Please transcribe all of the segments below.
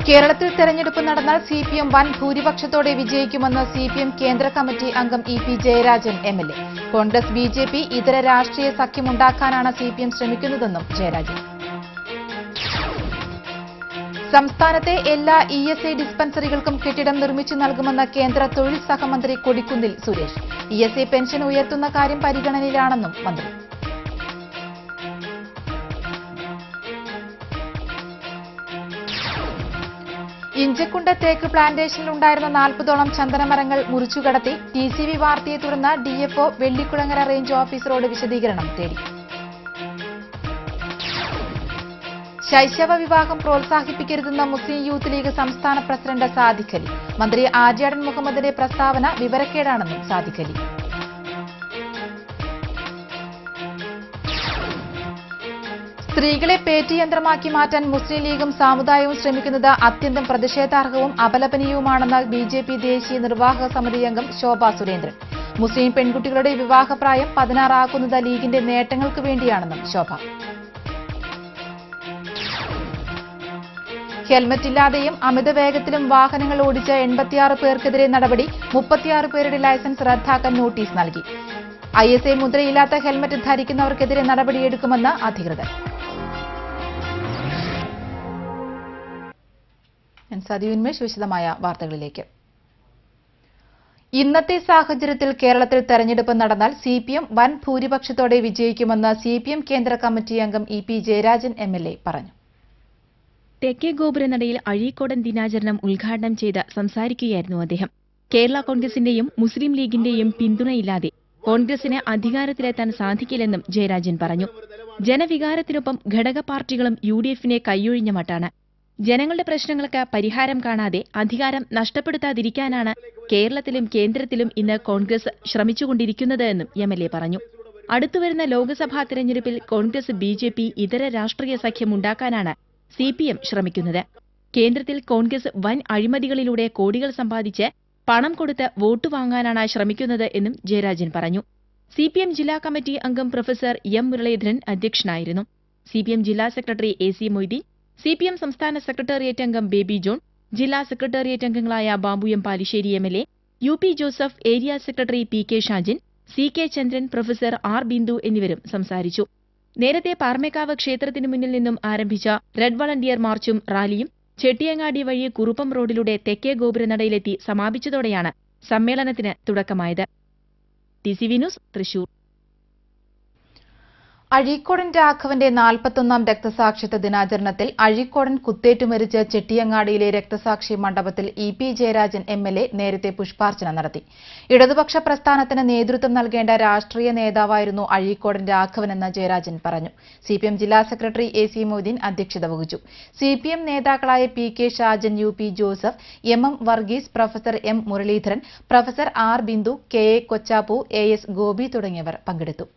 കേരളത്തിൽ തെരഞ്ഞെടുപ്പ് നടന്നാൽ സിപിഎം വൻ ഭൂരിപക്ഷത്തോടെ വിജയിക്കുമെന്ന് സിപിഎം കേന്ദ്ര കമ്മിറ്റി അംഗം EP. Jayarajan MLA. Congress BJP ഇതര രാഷ്ട്രീയ സഖ്യമുണ്ടാക്കാനാണ് സിപിഎം ശ്രമിക്കുന്നതെന്നും ജയരാജൻ. സംസ്ഥാനത്തെ എല്ലാ ഇഎസ്ഐ ഡിസ്പെൻസറികൾക്കും കെട്ടിടം നിർമ്മിച്ചു നൽകുമെന്ന് കേന്ദ്ര തൊഴിൽ സഹമന്ത്രി കൊടിക്കുന്നിൽ സുരേഷ്. ഇഎസ്ഐ പെൻഷൻ ഉയർത്തുന്ന കാര്യം പരിഗണനയിലാണെന്നും മന്ത്രി. ഇഞ്ചക്കുണ്ട് തേക്ക് പ്ലാന്റേഷനിലുണ്ടായിരുന്ന 40ഓളം ചന്ദനമരങ്ങൾ മുറിച്ചുകടത്തി. ടിസിവി വാർത്തയെ തുടർന്ന് ഡിഎഫ്ഒ വെള്ളിക്കുളങ്ങര റേഞ്ച് ഓഫീസറോട് വിശദീകരണം തേടി. ശൈശവ വിവാഹം പ്രോത്സാഹിപ്പിക്കരുതെന്ന മുസ്ലിം യൂത്ത് ലീഗ് സംസ്ഥാന പ്രസിഡന്റ് സാദിഖ് അലി. മന്ത്രി ആര്യാടൻ മുഹമ്മദിന്റെ പ്രസ്താവന വിവരക്കേടാണെന്നും സാദിഖ് അലി. സ്ത്രീകളെ പേറ്റുയന്ത്രമാക്കി മാറ്റാൻ മുസ്ലിം ലീഗും സമുദായവും ശ്രമിക്കുന്നത് അത്യന്തം പ്രതിഷേധാർഹവും അപലപനീയവുമാണെന്ന് ബിജെപി ദേശീയ നിർവാഹക സമിതി അംഗം ശോഭാ സുരേന്ദ്രൻ. മുസ്ലിം പെൺകുട്ടികളുടെ വിവാഹപ്രായം 16 ആക്കുന്നത് ലീഗിന്റെ നേട്ടങ്ങൾക്ക് വേണ്ടിയാണെന്നും ശോഭ. ഹെൽമറ്റില്ലാതെയും അമിതവേഗത്തിലും വാഹനങ്ങൾ ഓടിച്ച 86 പേർക്കെതിരെ നടപടി. 36 പേരുടെ ലൈസൻസ് റദ്ദാക്കാൻ നോട്ടീസ് നൽകി. ഐഎസ്ഐ മുദ്രയില്ലാത്ത ഹെൽമറ്റ് ധരിക്കുന്നവർക്കെതിരെ നടപടിയെടുക്കുമെന്ന് അധികൃതർ. സതിയുന്മേഷ് വിശദമായ വാർത്തകളിലേക്ക്. ഇന്നത്തെ സാഹചര്യത്തിൽ കേരളത്തിൽ തെരഞ്ഞെടുപ്പ് നടന്നാൽ സിപിഎം വൻ ഭൂരിപക്ഷത്തോടെ വിജയിക്കുമെന്ന് സിപിഎം കേന്ദ്ര കമ്മിറ്റി അംഗം ഇ.പി. ജയരാജൻ എംഎൽഎ പറഞ്ഞു. തെക്കേ ഗോപുരനടയിൽ അഴീക്കോടൻ ദിനാചരണം ഉദ്ഘാടനം ചെയ്ത് സംസാരിക്കുകയായിരുന്നു അദ്ദേഹം. കേരള കോൺഗ്രസിന്റെയും മുസ്ലിം ലീഗിന്റെയും പിന്തുണയില്ലാതെ കോൺഗ്രസിന് അധികാരത്തിലെത്താൻ സാധിക്കില്ലെന്നും ജയരാജൻ പറഞ്ഞു. ജനവികാരത്തിനൊപ്പം ഘടക പാർട്ടികളും യുഡിഎഫിനെ കൈയൊഴിഞ്ഞ മട്ടാണ്. ജനങ്ങളുടെ പ്രശ്നങ്ങൾക്ക് പരിഹാരം കാണാതെ അധികാരം നഷ്ടപ്പെടുത്താതിരിക്കാനാണ് കേരളത്തിലും കേന്ദ്രത്തിലും ഇന്ന് കോൺഗ്രസ് ശ്രമിച്ചുകൊണ്ടിരിക്കുന്നത് എന്നും എംഎൽഎ പറഞ്ഞു. അടുത്തുവരുന്ന ലോക്സഭാ തെരഞ്ഞെടുപ്പിൽ കോൺഗ്രസ് ബിജെപി ഇതര രാഷ്ട്രീയ സഖ്യമുണ്ടാക്കാനാണ് സിപിഎം ശ്രമിക്കുന്നത്. കേന്ദ്രത്തിൽ കോൺഗ്രസ് വൻ അഴിമതികളിലൂടെ കോടികൾ സമ്പാദിച്ച് പണം കൊടുത്ത് വോട്ട് വാങ്ങാനാണ് ശ്രമിക്കുന്നത് എന്നും ജയരാജൻ പറഞ്ഞു. സിപിഎം ജില്ലാ കമ്മിറ്റി അംഗം പ്രൊഫസർ എം മുരളീധരൻ അധ്യക്ഷനായിരുന്നു. സിപിഎം ജില്ലാ സെക്രട്ടറി എ.സി. മൊയ്തീൻ, സിപിഎം സംസ്ഥാന സെക്രട്ടേറിയറ്റ് അംഗം ബേബി ജോൺ, ജില്ലാ സെക്രട്ടേറിയറ്റ് അംഗങ്ങളായ Babu M Palissery MLA, UP. Joseph, area secretary PK. Shajin, CK. Chandran, professor R. Bindu എന്നിവരും സംസാരിച്ചു. നേരത്തെ പാർമേക്കാവ് ക്ഷേത്രത്തിനു മുന്നിൽ നിന്നും ആരംഭിച്ച റെഡ് വളണ്ടിയർ മാർച്ചും റാലിയും ചെട്ടിയങ്ങാടി വഴി കുറുപ്പം റോഡിലൂടെ തെക്കേ ഗോപുരനടയിലെത്തി സമാപിച്ചതോടെയാണ് സമ്മേളനത്തിന് തുടക്കമായത്. TCV news, Thrissur. അഴീക്കോടൻ രാഘവന്റെ 41ാം രക്തസാക്ഷിത്വ ദിനാചരണത്തിൽ അഴീക്കോടൻ കുത്തേറ്റു മരിച്ച ചെട്ടിയങ്ങാടിയിലെ രക്തസാക്ഷി മണ്ഡപത്തിൽ ഇ.പി. ജയരാജൻ എംഎൽഎ നേരത്തെ പുഷ്പാർച്ചന നടത്തി. ഇടതുപക്ഷ പ്രസ്ഥാനത്തിന് നേതൃത്വം നൽകേണ്ട രാഷ്ട്രീയ നേതാവായിരുന്നു അഴീക്കോടൻ രാഘവനെന്ന് ജയരാജൻ പറഞ്ഞു. സിപിഎം ജില്ലാ സെക്രട്ടറി എ.സി. മൊയ്തീൻ അധ്യക്ഷത വഹിച്ചു. സിപിഎം നേതാക്കളായ PK. Shajan, UP. Joseph, M Varghese, professor M Muraleedharan, professor R. Bindu, KA. Kochappu, AS. Gopi തുടങ്ങിയവർ പങ്കെടുത്തു.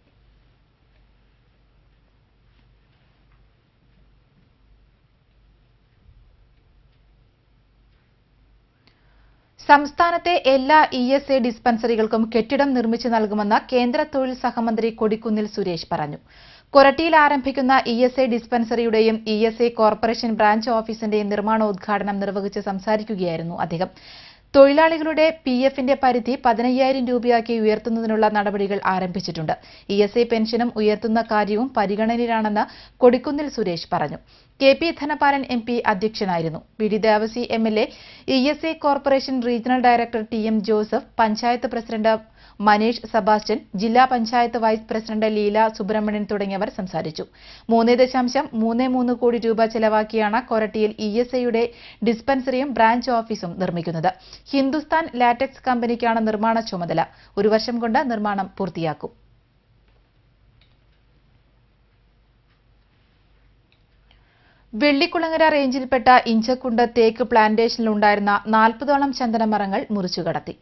സംസ്ഥാനത്തെ എല്ലാ ഇഎസ്ഐ ഡിസ്പെൻസറികൾക്കും കെട്ടിടം നിർമ്മിച്ചു നൽകുമെന്ന് കേന്ദ്ര തൊഴിൽ സഹമന്ത്രി കൊടിക്കുന്നിൽ സുരേഷ് പറഞ്ഞു. കൊരട്ടിയിൽ ആരംഭിക്കുന്ന ഇഎസ്ഐ ഡിസ്പെൻസറിയുടെയും ഇഎസ്ഐ കോർപ്പറേഷൻ ബ്രാഞ്ച് ഓഫീസിന്റെയും നിർമ്മാണോദ്ഘാടനം നിർവഹിച്ച് സംസാരിക്കുകയായിരുന്നു അദ്ദേഹം. തൊഴിലാളികളുടെ പിഎഫിന്റെ പരിധി 15,000 രൂപയാക്കി ഉയർത്തുന്നതിനുള്ള നടപടികൾ ആരംഭിച്ചിട്ടുണ്ട്. ഇഎസ്ഐ പെൻഷനും ഉയർത്തുന്ന കാര്യവും പരിഗണനയിലാണെന്ന് കൊടിക്കുന്നിൽ സുരേഷ് പറഞ്ഞു. കെ.പി. ധനപാലൻ എം.പി. അധ്യക്ഷനായിരുന്നു. V D. Devasi MLA, ESI corporation regional director T M. Joseph, panchayat president Manish Sebastian, ജില്ലാ പഞ്ചായത്ത് വൈസ് പ്രസിഡന്റ് ലീല സുബ്രഹ്മണ്യൻ തുടങ്ങിയവർ സംസാരിച്ചു. 3.33 കോടി രൂപ ചെലവാക്കിയാണ് കൊരട്ടിയിൽ ഇഎസ്ഐയുടെ ഡിസ്പെൻസറിയും ബ്രാഞ്ച് ഓഫീസും നിർമ്മിക്കുന്നത്. ഹിന്ദുസ്ഥാൻ ലാറ്റക്സ് കമ്പനിക്കാണ് നിർമ്മാണ ചുമതല. 1 വർഷം കൊണ്ട് നിർമ്മാണം പൂർത്തിയാക്കും. വെള്ളിക്കുളങ്ങര റേഞ്ചിൽപ്പെട്ട ഇഞ്ചക്കുണ്ട് തേക്ക് പ്ലാന്റേഷനിലുണ്ടായിരുന്ന 40ഓളം ചന്ദനമരങ്ങൾ മുറിച്ചുകടത്തി.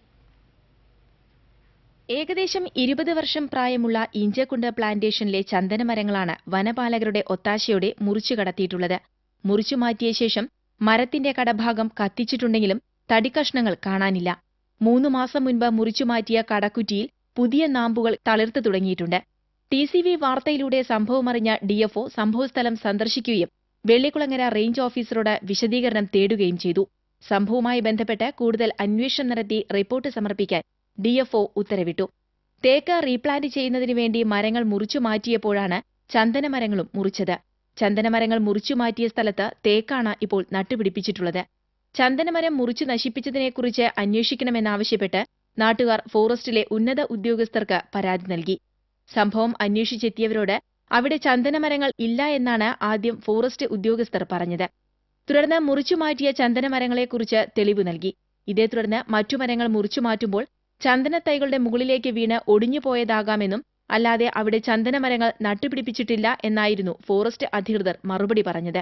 ഏകദേശം 20 വർഷം പ്രായമുള്ള ഇഞ്ചക്കുണ്ട് പ്ലാന്റേഷനിലെ ചന്ദനമരങ്ങളാണ് വനപാലകരുടെ ഒത്താശയോടെ മുറിച്ചുകടത്തിയിട്ടുള്ളത്. മുറിച്ചുമാറ്റിയ ശേഷം മരത്തിന്റെ കടഭാഗം കത്തിച്ചിട്ടുണ്ടെങ്കിലും തടിക്കഷ്ണങ്ങൾ കാണാനില്ല. 3 മാസം മുൻപ് മുറിച്ചുമാറ്റിയ കടക്കുറ്റിയിൽ പുതിയ നാമ്പുകൾ തളിർത്തു തുടങ്ങിയിട്ടുണ്ട്. ടിസിവി വാർത്തയിലൂടെ സംഭവമറിഞ്ഞ ഡിഎഫ്ഒ സംഭവസ്ഥലം സന്ദർശിക്കുകയും വെള്ളിക്കുളങ്ങര റേഞ്ച് ഓഫീസറോട് വിശദീകരണം തേടുകയും ചെയ്തു. സംഭവവുമായി ബന്ധപ്പെട്ട് കൂടുതൽ അന്വേഷണം നടത്തി റിപ്പോർട്ട് സമർപ്പിക്കാൻ ഡിഎഫ്ഒ ഉത്തരവിട്ടു. തേക്ക് റീപ്ലാന്റ് ചെയ്യുന്നതിനു വേണ്ടി മരങ്ങൾ മുറിച്ചു മാറ്റിയപ്പോഴാണ് ചന്ദനമരങ്ങളും മുറിച്ചത്. ചന്ദനമരങ്ങൾ മുറിച്ചു മാറ്റിയ സ്ഥലത്ത് തേക്കാണ് ഇപ്പോൾ നട്ടുപിടിപ്പിച്ചിട്ടുള്ളത്. ചന്ദനമരം മുറിച്ചു നശിപ്പിച്ചതിനെക്കുറിച്ച് അന്വേഷിക്കണമെന്നാവശ്യപ്പെട്ട് നാട്ടുകാർ ഫോറസ്റ്റിലെ ഉന്നത ഉദ്യോഗസ്ഥർക്ക് പരാതി നൽകി. സംഭവം അന്വേഷിച്ചെത്തിയവരോട് അവിടെ ചന്ദനമരങ്ങൾ ഇല്ല എന്നാണ് ആദ്യം ഫോറസ്റ്റ് ഉദ്യോഗസ്ഥർ പറഞ്ഞത്. തുടർന്ന് മുറിച്ചുമാറ്റിയ ചന്ദനമരങ്ങളെക്കുറിച്ച് തെളിവ് നൽകി. ഇതേ തുടർന്ന് മറ്റു മരങ്ങൾ മുറിച്ചുമാറ്റുമ്പോൾ ചന്ദനത്തൈകളുടെ മുകളിലേക്ക് വീണ് ഒടിഞ്ഞുപോയതാകാമെന്നും അല്ലാതെ അവിടെ ചന്ദനമരങ്ങൾ നട്ടുപിടിപ്പിച്ചിട്ടില്ല എന്നായിരുന്നു ഫോറസ്റ്റ് അധികൃതർ മറുപടി പറഞ്ഞത്.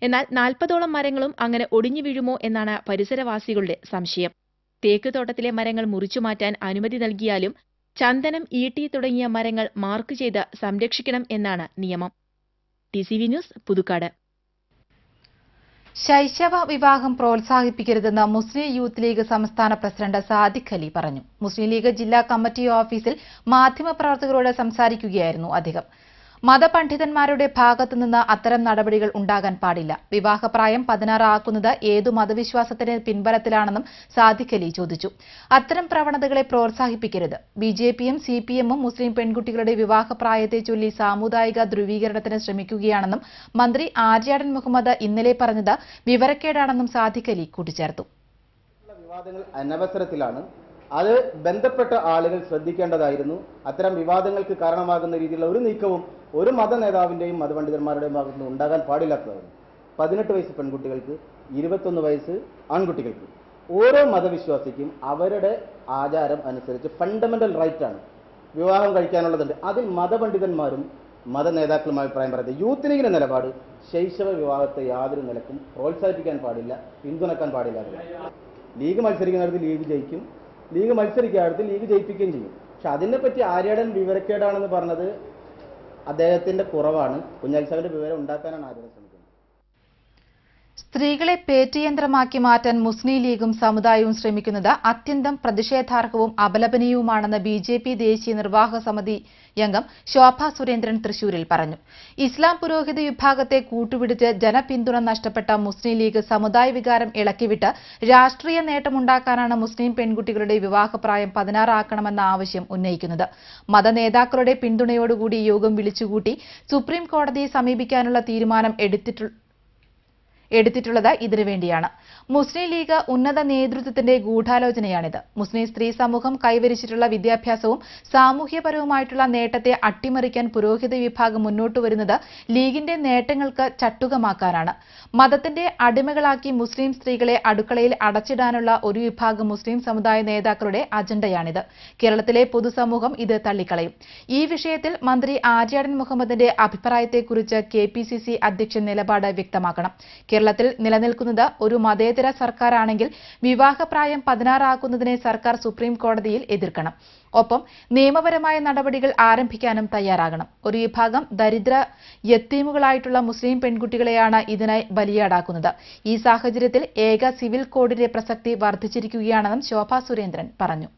എന്നാൽ 40ഓളം മരങ്ങളും അങ്ങനെ ഒടിഞ്ഞു വീഴുമോ എന്നാണ് പരിസരവാസികളുടെ സംശയം. തേക്ക് തോട്ടത്തിലെ മരങ്ങൾ മുറിച്ചുമാറ്റാൻ അനുമതി നൽകിയാലും ചന്ദനം, ഈട്ടി തുടങ്ങിയ മരങ്ങൾ മാർക്ക് ചെയ്ത് സംരക്ഷിക്കണം എന്നാണ് നിയമം. TCV news, Puthukkad. ശൈശവ വിവാഹം പ്രോത്സാഹിപ്പിക്കരുതെന്ന് മുസ്ലിം യൂത്ത് ലീഗ് സംസ്ഥാന പ്രസിഡന്റ് സാദിഖ് അലി പറഞ്ഞു. മുസ്ലിം ലീഗ് ജില്ലാ കമ്മിറ്റി ഓഫീസിൽ മാധ്യമപ്രവർത്തകരോട് സംസാരിക്കുകയായിരുന്നു അദ്ദേഹം. മതപണ്ഡിതന്മാരുടെ ഭാഗത്തുനിന്ന് അത്തരം നടപടികൾ ഉണ്ടാകാൻ പാടില്ല. വിവാഹപ്രായം 16 ആക്കുന്നത് ഏതു മതവിശ്വാസത്തിന്റെ പിൻബലത്തിലാണെന്നും സാദിഖ് അലി ചോദിച്ചു. അത്തരം പ്രവണതകളെ പ്രോത്സാഹിപ്പിക്കരുത്. BJPയും CPMും മുസ്ലിം പെൺകുട്ടികളുടെ വിവാഹപ്രായത്തെ ചൊല്ലി സാമുദായിക ധ്രുവീകരണത്തിന് ശ്രമിക്കുകയാണെന്നും മന്ത്രി ആര്യാടൻ മുഹമ്മദ് ഇന്നലെ പറഞ്ഞത് വിവരക്കേടാണെന്നും സാദിഖ് അലി കൂട്ടിച്ചേർത്തു. വിവാദങ്ങൾ അനവസരത്തിലാണ്. അത് ബന്ധപ്പെട്ട ആളുകൾ ശ്രദ്ധിക്കേണ്ടതായിരുന്നു. അത്തരം വിവാദങ്ങൾക്ക് കാരണമാകുന്ന രീതിയിലുള്ള ഒരു നീക്കവും ഒരു മത നേതാവിന്റെയും മതപണ്ഡിതന്മാരുടെയും ഭാഗത്തുനിന്ന് ഉണ്ടാകാൻ പാടില്ലാത്തതാണ്. 18 വയസ്സ് പെൺകുട്ടികൾക്ക്, 21 വയസ്സ് ആൺകുട്ടികൾക്ക്, ഓരോ മതവിശ്വാസിക്കും അവരുടെ ആചാരം അനുസരിച്ച് ഫണ്ടമെന്റൽ റൈറ്റ് ആണ് വിവാഹം കഴിക്കാനുള്ളതുണ്ട്. അതിൽ മതപണ്ഡിതന്മാരും മത നേതാക്കളും അഭിപ്രായം പറയുന്നത്. യൂത്ത് ലീഗിന്റെ നിലപാട് ശൈശവ വിവാഹത്തെ യാതൊരു നിലക്കും പ്രോത്സാഹിപ്പിക്കാൻ പാടില്ല, പിന്തുണക്കാൻ പാടില്ല. ലീഗ് മത്സരിക്കുന്നിടത്ത് ലീഗ് ജയിക്കും, ലീഗ് മത്സരിക്കാത്ത ലീഗ് ജയിപ്പിക്കുകയും ചെയ്യും. പക്ഷെ അതിനെപ്പറ്റി ആര്യാടൻ വിവരക്കേടാണെന്ന് പറഞ്ഞത് അദ്ദേഹത്തിന്റെ കുറവാണ്. കുഞ്ഞാലിസാവിന്റെ വിവരം ഉണ്ടാക്കാനാണ് ആര്യാടൻ ശ്രമിക്കുന്നത്. സ്ത്രീകളെ പേറ്റുയന്ത്രമാക്കി മാറ്റാൻ മുസ്ലിം ലീഗും സമുദായവും ശ്രമിക്കുന്നത് അത്യന്തം പ്രതിഷേധാർഹവും അപലപനീയവുമാണെന്ന് BJP ദേശീയ നിർവാഹക സമിതി അംഗം ശോഭാ സുരേന്ദ്രൻ തൃശൂരിൽ പറഞ്ഞു. ഇസ്ലാം പുരോഹിത വിഭാഗത്തെ കൂട്ടുപിടിച്ച് ജനപിന്തുണ നഷ്ടപ്പെട്ട മുസ്ലിം ലീഗ് സമുദായ വികാരം ഇളക്കിവിട്ട് രാഷ്ട്രീയ നേട്ടമുണ്ടാക്കാനാണ് മുസ്ലിം പെൺകുട്ടികളുടെ വിവാഹപ്രായം 16 ആക്കണമെന്ന ആവശ്യം ഉന്നയിക്കുന്നത്. മതനേതാക്കളുടെ പിന്തുണയോടുകൂടി യോഗം വിളിച്ചുകൂട്ടി സുപ്രീം കോടതിയെ സമീപിക്കാനുള്ള തീരുമാനം എടുത്തിട്ടുള്ളത് ഇതിനുവേണ്ടിയാണ്. മുസ്ലിം ലീഗ് ഉന്നത നേതൃത്വത്തിന്റെ ഗൂഢാലോചനയാണിത്. മുസ്ലിം സ്ത്രീ സമൂഹം കൈവരിച്ചിട്ടുള്ള വിദ്യാഭ്യാസവും സാമൂഹ്യപരവുമായിട്ടുള്ള നേട്ടത്തെ അട്ടിമറിക്കാൻ പുരോഹിത വിഭാഗം മുന്നോട്ട് വരുന്നത് ലീഗിന്റെ നേട്ടങ്ങൾക്ക് ചട്ടുകമാക്കാനാണ്. മതത്തിന്റെ അടിമകളാക്കി മുസ്ലിം സ്ത്രീകളെ അടുക്കളയിൽ അടച്ചിടാനുള്ള ഒരു വിഭാഗം മുസ്ലിം സമുദായ നേതാക്കളുടെ അജണ്ടയാണിത്. കേരളത്തിലെ പൊതുസമൂഹം ഇത് തള്ളിക്കളയും. ഈ വിഷയത്തിൽ മന്ത്രി ആര്യാടൻ മുഹമ്മദിന്റെ അഭിപ്രായത്തെക്കുറിച്ച് KPCC അധ്യക്ഷൻ നിലപാട് വ്യക്തമാക്കണം. കേരളത്തിൽ നിലനിൽക്കുന്നത് ഒരു മതേതര സർക്കാരാണെങ്കിൽ വിവാഹപ്രായം 16 ആക്കുന്നതിനെ സർക്കാർ സുപ്രീം കോടതിയിൽ എതിർക്കണം. ഒപ്പം നിയമപരമായ നടപടികൾ ആരംഭിക്കാനും തയ്യാറാകണം. ഒരു വിഭാഗം ദരിദ്ര യത്തീമുകളായിട്ടുള്ള മുസ്ലിം പെൺകുട്ടികളെയാണ് ഇതിനായി ബലിയാടാക്കുന്നത്. ഈ സാഹചര്യത്തിൽ ഏക സിവിൽ കോഡിന്റെ പ്രസക്തി വർദ്ധിച്ചിരിക്കുകയാണെന്നും ശോഭാ സുരേന്ദ്രൻ പറഞ്ഞു.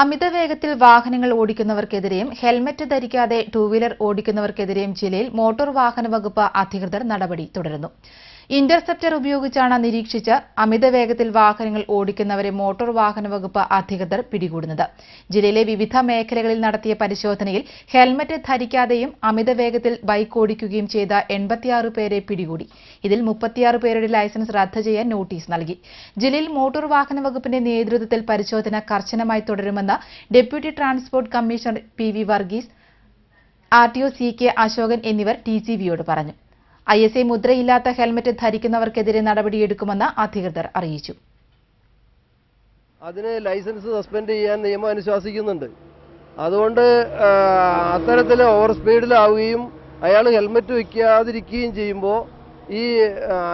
അമിതവേഗത്തിൽ വാഹനങ്ങൾ ഓടിക്കുന്നവർക്കെതിരെയും ഹെൽമറ്റ് ധരിക്കാതെ ടൂവീലർ ഓടിക്കുന്നവർക്കെതിരെയും ജില്ലയിൽ മോട്ടോർ വാഹന വകുപ്പ് അധികൃതർ നടപടി തുടരുന്നു. ഇന്റർസെപ്റ്റർ ഉപയോഗിച്ചാണ് നിരീക്ഷിച്ച് അമിതവേഗത്തിൽ വാഹനങ്ങൾ ഓടിക്കുന്നവരെ മോട്ടോർ വാഹന വകുപ്പ് അധികൃതർ പിടികൂടുന്നത്. ജില്ലയിലെ വിവിധ മേഖലകളിൽ നടത്തിയ പരിശോധനയിൽ ഹെൽമറ്റ് ധരിക്കാതെയും അമിതവേഗത്തിൽ ബൈക്ക് ഓടിക്കുകയും ചെയ്ത 86 പേരെ പിടികൂടി. ഇതിൽ 36 പേരുടെ ലൈസൻസ് റദ്ദ് ചെയ്യാൻ നോട്ടീസ് നൽകി. ജില്ലയിൽ മോട്ടോർ വാഹന വകുപ്പിന്റെ നേതൃത്വത്തിൽ പരിശോധന കർശനമായി തുടരുമെന്ന് deputy transport commissioner PV Varghese, RTO CK Ashokan എന്നിവർ TCVയോട് പറഞ്ഞു. ISA മുദ്രയില്ലാത്ത ഹെൽമറ്റ് ധരിക്കുന്നവർക്കെതിരെ നടപടിയെടുക്കുമെന്ന് അധികൃതർ അറിയിച്ചു. അതിന് ലൈസൻസ് സസ്പെൻഡ് ചെയ്യാൻ നിയമം അനുശാസിക്കുന്നുണ്ട്. അതുകൊണ്ട് അത്തരത്തിൽ ഓവർ സ്പീഡിലാവുകയും അയാൾ ഹെൽമറ്റ് വയ്ക്കാതിരിക്കുകയും ചെയ്യുമ്പോൾ ഈ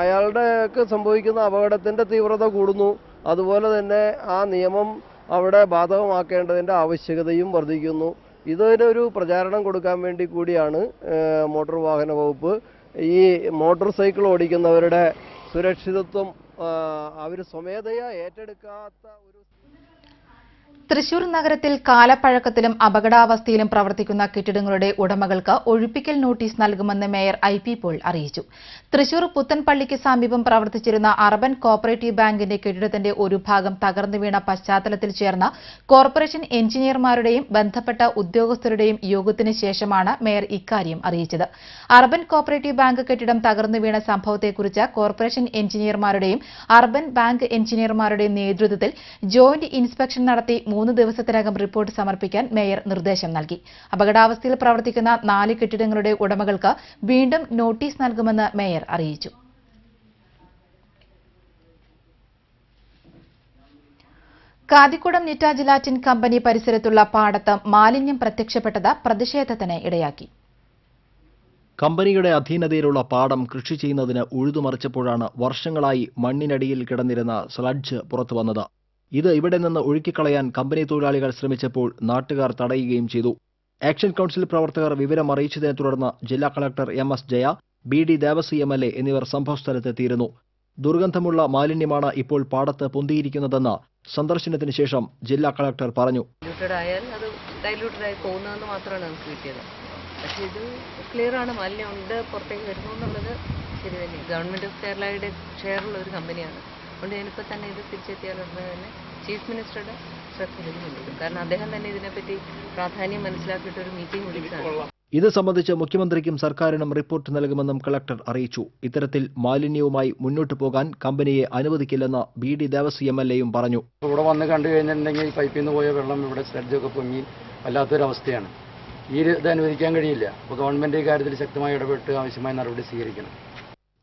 അയാളുടെയൊക്കെ സംഭവിക്കുന്ന അപകടത്തിൻ്റെ തീവ്രത കൂടുന്നു. അതുപോലെ തന്നെ ആ നിയമം അവിടെ ബാധകമാക്കേണ്ടതിൻ്റെ ആവശ്യകതയും വർദ്ധിക്കുന്നു. ഇതിനൊരു പ്രചാരണം കൊടുക്കാൻ വേണ്ടി കൂടിയാണ് മോട്ടോർ വാഹന വകുപ്പ് ഈ മോട്ടോർ സൈക്കിൾ ഓടിക്കുന്നവരുടെ സുരക്ഷിതത്വം അവർ സ്വമേധയാ ഏറ്റെടുക്കാത്ത ഒരു തൃശൂർ നഗരത്തിൽ കാലപ്പഴക്കത്തിലും അപകടാവസ്ഥയിലും പ്രവർത്തിക്കുന്ന കെട്ടിടങ്ങളുടെ ഉടമകൾക്ക് ഒഴിപ്പിക്കൽ നോട്ടീസ് നൽകുമെന്ന് മേയർ IP പോൾ അറിയിച്ചു. തൃശൂർ പുത്തൻപള്ളിക്ക് സമീപം പ്രവർത്തിച്ചിരുന്ന അർബൻ കോഓപ്പറേറ്റീവ് ബാങ്കിന്റെ കെട്ടിടത്തിന്റെ ഒരു ഭാഗം തകർന്നു വീണ പശ്ചാത്തലത്തിൽ ചേർന്ന കോർപ്പറേഷൻ എഞ്ചിനീയർമാരുടെയും ബന്ധപ്പെട്ട ഉദ്യോഗസ്ഥരുടെയും യോഗത്തിന് ശേഷമാണ് മേയർ ഇക്കാര്യം അറിയിച്ചത്. അർബൻ കോഓപ്പറേറ്റീവ് ബാങ്ക് കെട്ടിടം തകർന്നു വീണ സംഭവത്തെക്കുറിച്ച് കോർപ്പറേഷൻ എഞ്ചിനീയർമാരുടെയും അർബൻ ബാങ്ക് എഞ്ചിനീയർമാരുടെയും നേതൃത്വത്തിൽ ജോയിന്റ് ഇൻസ്പെക്ഷൻ നടത്തി 3 ദിവസത്തിനകം റിപ്പോർട്ട് സമർപ്പിക്കാൻ മേയർ നിർദ്ദേശം നൽകി. അപകടാവസ്ഥയിൽ പ്രവർത്തിക്കുന്ന 4 കെട്ടിടങ്ങളുടെ ഉടമകൾക്ക് വീണ്ടും നോട്ടീസ് നൽകുമെന്ന് മേയർ അറിയിച്ചു. കാതിക്കുടം നിറ്റ ജിലാറ്റിൻ കമ്പനി പരിസരത്തുള്ള പാടത്ത് മാലിന്യം പ്രത്യക്ഷപ്പെട്ടത് പ്രതിഷേധത്തിന് ഇടയാക്കി. കമ്പനിയുടെ അധീനതയിലുള്ള പാടം കൃഷി ചെയ്യുന്നതിന് ഉഴുതുമറിച്ചപ്പോഴാണ് വർഷങ്ങളായി മണ്ണിനടിയിൽ കിടന്നിരുന്ന സ്ലഡ്ജ് പുറത്തുവന്നത്. ഇത് ഇവിടെ നിന്ന് ഒഴുക്കിക്കളയാൻ കമ്പനി തൊഴിലാളികൾ ശ്രമിച്ചപ്പോൾ നാട്ടുകാർ തടയുകയും ചെയ്തു. ആക്ഷൻ കൌൺസിൽ പ്രവർത്തകർ വിവരം അറിയിച്ചതിനെ തുടർന്ന് ജില്ലാ collector MS Jaya, BD Devasi MLA എന്നിവർ സംഭവസ്ഥലത്തെത്തിയിരുന്നു. ദുർഗന്ധമുള്ള മാലിന്യമാണ് ഇപ്പോൾ പാടത്ത് പൊന്തിയിരിക്കുന്നതെന്ന് സന്ദർശനത്തിന് ശേഷം ജില്ലാ കളക്ടർ പറഞ്ഞു. ഡൈലൂട്ടഡായി പോകുന്നതെന്ന് മാത്രമാണ് നമുക്ക് കിട്ടിയത്. പക്ഷേ ഇത് ക്ലിയർ ആണ്, മാലിന്യം ഉണ്ട്, പുറത്തേക്ക് വരുന്നു എന്നുള്ളത് ശരി തന്നെ. ഗവൺമെന്റ് ഓഫ് കേരളയുടെ ഷെയറുള്ള ഒരു കമ്പനിയാണ്. അതുകൊണ്ട് ഞാനിപ്പോൾ തന്നെ ഇത് തിരിച്ചെത്തിയാലുടനെ തന്നെ ചീഫ് മിനിസ്റ്ററുടെ ശ്രദ്ധയിലേക്ക് കൊണ്ടുവരും. കാരണം അദ്ദേഹം തന്നെ ഇതിനെപ്പറ്റി പ്രാധാന്യം മനസ്സിലാക്കിയിട്ട് ഒരു മീറ്റിംഗ് വിളിച്ചതാണ്. ഇത് സംബന്ധിച്ച് മുഖ്യമന്ത്രിക്കും സർക്കാരിനും റിപ്പോർട്ട് നൽകുമെന്നും കളക്ടർ അറിയിച്ചു. ഇത്തരത്തിൽ മാലിന്യവുമായി മുന്നോട്ട് പോകാൻ കമ്പനിയെ അനുവദിക്കില്ലെന്ന് BD ദേവസി MLAയും പറഞ്ഞു. ഇവിടെ വന്ന് കണ്ടു കഴിഞ്ഞിട്ടുണ്ടെങ്കിൽ ഈ പൈപ്പിൽ നിന്ന് പോയ വെള്ളം ഇവിടെ സ്ലഡ്ജൊക്കെ പൊങ്ങി വല്ലാത്തൊരവസ്ഥയാണ്. ഇത് അനുവദിക്കാൻ കഴിയില്ല. അപ്പോൾ ഗവൺമെന്റ് ഈ കാര്യത്തിൽ ശക്തമായി ഇടപെട്ട് ആവശ്യമായ നടപടി സ്വീകരിക്കണം.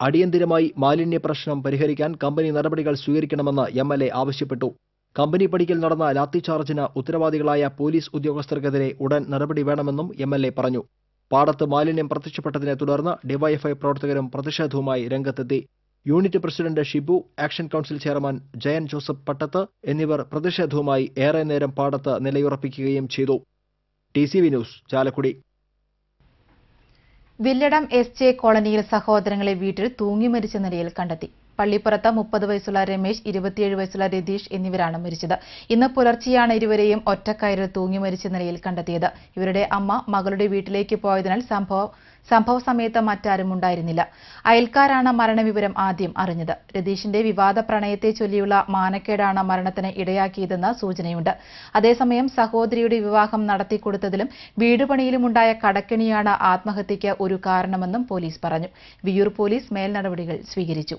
അടിയന്തിരമായി മാലിന്യ പ്രശ്നം പരിഹരിക്കാൻ കമ്പനി നടപടികൾ സ്വീകരിക്കണമെന്ന് MLA ആവശ്യപ്പെട്ടു. കമ്പനി പടിക്കൽ നടന്ന ലാത്തിചാർജിന് ഉത്തരവാദികളായ പോലീസ് ഉദ്യോഗസ്ഥർക്കെതിരെ ഉടൻ നടപടി വേണമെന്നും MLA പറഞ്ഞു. പാടത്ത് മാലിന്യം പ്രത്യക്ഷപ്പെട്ടതിനെ തുടർന്ന് ഡിവൈഎഫ്ഐ പ്രവർത്തകരും പ്രതിഷേധവുമായി രംഗത്തെത്തി. Unit president Shibu, action council chairman Jayan Joseph Pattath എന്നിവർ പ്രതിഷേധവുമായി ഏറെ നേരം പാടത്ത് നിലയുറപ്പിക്കുകയും ചെയ്തു. TCV news, Chalakudy. Villadam SJ കോളനിയിൽ സഹോദരങ്ങളെ വീട്ടിൽ തൂങ്ങി മരിച്ച നിലയിൽ കണ്ടെത്തി. പള്ളിപ്പുറത്ത് 30 വയസ്സുള്ള രമേശ്, 27 വയസ്സുള്ള രതീഷ് എന്നിവരാണ് മരിച്ചത്. ഇന്ന് പുലർച്ചെയാണ് ഇരുവരെയും ഒറ്റക്കയറിൽ തൂങ്ങി മരിച്ച നിലയിൽ കണ്ടെത്തിയത്. ഇവരുടെ അമ്മ മകളുടെ വീട്ടിലേക്ക് പോയതിനാൽ സംഭവ സമയത്ത് മറ്റാരും ഉണ്ടായിരുന്നില്ല. അയൽക്കാരാണ് മരണവിവരം ആദ്യം അറിഞ്ഞത്. രതീഷിന്റെ വിവാദ പ്രണയത്തെ ചൊല്ലിയുള്ള മാനക്കേടാണ് മരണത്തിന് ഇടയാക്കിയതെന്ന് സൂചനയുണ്ട്. അതേസമയം സഹോദരിയുടെ വിവാഹം നടത്തിക്കൊടുത്തതിലും വീടുപണിയിലുമുണ്ടായ കടക്കെണിയാണ് ആത്മഹത്യയ്ക്ക് ഒരു കാരണമെന്നും പോലീസ് പറഞ്ഞു. വിയ്യൂർ പോലീസ് മേൽനടപടികൾ സ്വീകരിച്ചു.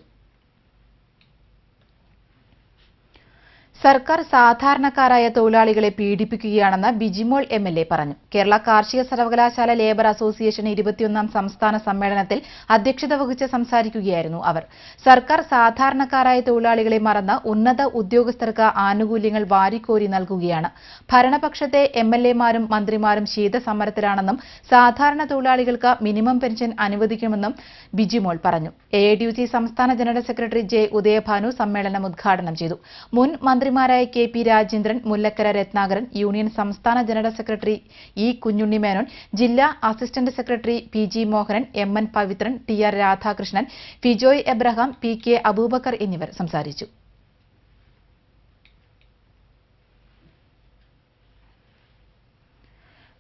സർക്കാർ സാധാരണക്കാരായ തൊഴിലാളികളെ പീഡിപ്പിക്കുകയാണെന്ന് ബിജിമോൾ MLA പറഞ്ഞു. കേരള കാർഷിക സർവകലാശാല ലേബർ അസോസിയേഷൻ 21ാം സംസ്ഥാന സമ്മേളനത്തിൽ അധ്യക്ഷത വഹിച്ച് സംസാരിക്കുകയായിരുന്നു അവർ. സർക്കാർ സാധാരണക്കാരായ തൊഴിലാളികളെ മറന്ന് ഉന്നത ഉദ്യോഗസ്ഥർക്ക് ആനുകൂല്യങ്ങൾ വാരിക്കോരി നൽകുകയാണ്. ഭരണപക്ഷത്തെ MLAമാരും മന്ത്രിമാരും ശീതസമരത്തിലാണെന്നും സാധാരണ തൊഴിലാളികൾക്ക് മിനിമം പെൻഷൻ അനുവദിക്കുമെന്നും ബിജിമോൾ പറഞ്ഞു. AITUC സംസ്ഥാന ജനറൽ സെക്രട്ടറി J. ഉദയഭാനു സമ്മേളനം ഉദ്ഘാടനം ചെയ്തു. മുൻ മന്ത്രിമാരായ KP രാജേന്ദ്രൻ, മുല്ലക്കര രത്നാകരൻ, യൂണിയൻ സംസ്ഥാന general secretary E. Kunhunni Menon, ജില്ലാ assistant secretary PG Mohanan, MN Pavithran, TR Radhakrishnan, Fijoy Abraham, PK Aboobacker എന്നിവർ സംസാരിച്ചു.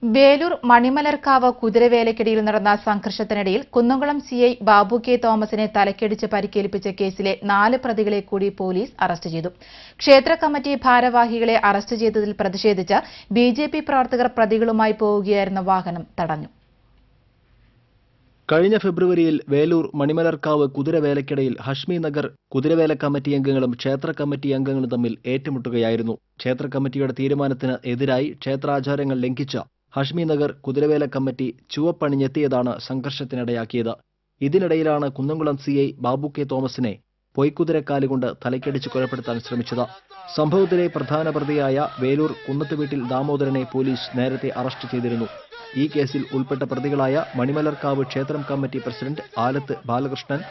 വേലൂർ മണിമലർക്കാവ് കുതിരവേലക്കിടയിൽ നടന്ന സംഘർഷത്തിനിടയിൽ കുന്നംകുളം CI ബാബു K. തോമസിനെ തലക്കടിച്ച് പരിക്കേൽപ്പിച്ച കേസിലെ 4 പ്രതികളെ കൂടി പോലീസ് അറസ്റ്റ് ചെയ്തു. ക്ഷേത്ര കമ്മിറ്റി ഭാരവാഹികളെ അറസ്റ്റ് ചെയ്തതിൽ പ്രതിഷേധിച്ച് BJP പ്രവർത്തകർ പ്രതികളുമായി പോവുകയായിരുന്ന വാഹനം തടഞ്ഞു. കഴിഞ്ഞ ഫെബ്രുവരിയിൽ വേലൂർ മണിമലർക്കാവ് കുതിരവേലക്കിടയിൽ ഹഷ്മി നഗർ കുതിരവേല കമ്മിറ്റി അംഗങ്ങളും ക്ഷേത്ര കമ്മിറ്റി അംഗങ്ങളും തമ്മിൽ ഏറ്റുമുട്ടുകയായിരുന്നു. ക്ഷേത്ര കമ്മിറ്റിയുടെ തീരുമാനത്തിന് എതിരായി ക്ഷേത്രാചാരങ്ങൾ ലംഘിച്ച ഹഷ്മി നഗർ കുതിരവേല കമ്മിറ്റി ചുവപ്പണിഞ്ഞെത്തിയതാണ് സംഘർഷത്തിനിടയാക്കിയത്. ഇതിനിടയിലാണ് കുന്നംകുളം CI ബാബു K. തോമസിനെ പൊയ്ക്കുതിരക്കാലുകൊണ്ട് തലക്കടിച്ച് കൊലപ്പെടുത്താൻ ശ്രമിച്ചത്. സംഭവത്തിലെ പ്രധാന പ്രതിയായ വേലൂർ കുന്നത്തുവീട്ടിൽ ദാമോദരനെ പോലീസ് നേരത്തെ അറസ്റ്റ് ചെയ്തിരുന്നു. ഈ കേസിൽ ഉൾപ്പെട്ട പ്രതികളായ മണിമലർക്കാവ് ക്ഷേത്രം committee president Alath Balakrishnan,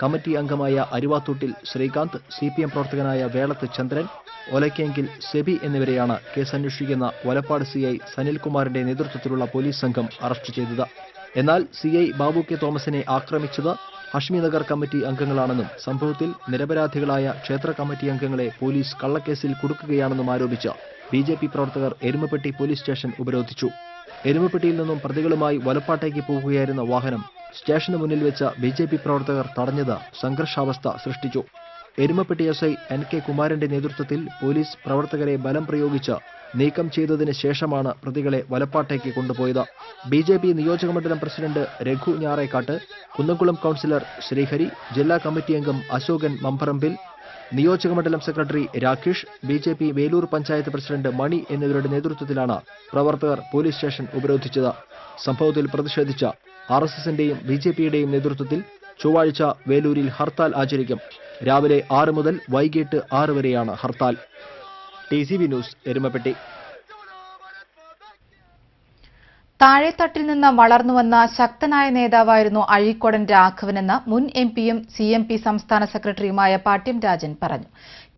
committee അംഗമായ അരുവാത്തൂട്ടിൽ ശ്രീകാന്ത്, CPM പ്രവർത്തകനായ വേളത്ത് ചന്ദ്രൻ, ഒലക്കെങ്കിൽ സെബി എന്നിവരെയാണ് കേസന്വേഷിക്കുന്ന വലപ്പാട് CI സനിൽകുമാറിന്റെ നേതൃത്വത്തിലുള്ള പോലീസ് സംഘം അറസ്റ്റ് ചെയ്തത്. എന്നാൽ CI ബാബു K. തോമസിനെ ആക്രമിച്ചത് ഹഷ്മി നഗർ കമ്മിറ്റി അംഗങ്ങളാണെന്നും സംഭവത്തിൽ നിരപരാധികളായ ക്ഷേത്ര കമ്മിറ്റി അംഗങ്ങളെ പോലീസ് കള്ളക്കേസിൽ കുടുക്കുകയാണെന്നും ആരോപിച്ച് BJP പ്രവർത്തകർ എരുമപ്പെട്ടി പോലീസ് സ്റ്റേഷൻ ഉപരോധിച്ചു. എരുമപ്പെട്ടിയിൽ നിന്നും പ്രതികളുമായി വലപ്പാട്ടേക്ക് പോകുകയായിരുന്ന വാഹനം സ്റ്റേഷന് മുന്നിൽ വെച്ച BJP പ്രവർത്തകർ തടഞ്ഞത് സംഘർഷാവസ്ഥ സൃഷ്ടിച്ചു. എരുമപ്പെട്ടി SI NK കുമാരന്റെ നേതൃത്വത്തിൽ പോലീസ് പ്രവർത്തകരെ ബലം പ്രയോഗിച്ച് നീക്കം ചെയ്തതിന് ശേഷമാണ് പ്രതികളെ വലപ്പാട്ടേക്ക് കൊണ്ടുപോയത്. BJP നിയോജകമണ്ഡലം പ്രസിഡന്റ് രഘു ഞാറേക്കാട്ട്, കുന്നംകുളം കൗൺസിലർ ശ്രീഹരി, ജില്ലാ കമ്മിറ്റി അംഗം അശോകൻ മമ്പറമ്പിൽ, നിയോജകമണ്ഡലം secretary Rakesh, BJP Veloor panchayat president Mani എന്നിവരുടെ നേതൃത്വത്തിലാണ് പ്രവർത്തകർ പോലീസ് സ്റ്റേഷൻ ഉപരോധിച്ചത്. സംഭവത്തിൽ പ്രതിഷേധിച്ച RSSന്റെയും BJPയുടെയും നേതൃത്വത്തിൽ ചൊവ്വാഴ്ച വേലൂരിൽ ഹർത്താൽ ആചരിക്കും. രാവിലെ 6 മുതൽ വൈകിട്ട് 6 വരെയാണ് ഹർത്താൽ. TCV news, Erumapetty. താഴെത്തട്ടിൽ നിന്ന് വളർന്നുവന്ന ശക്തനായ നേതാവായിരുന്നു അഴീക്കോടൻ രാഘവനെന്ന് മുൻ MPയും CMP സംസ്ഥാന സെക്രട്ടറിയുമായ പാട്യം രാജൻ പറഞ്ഞു.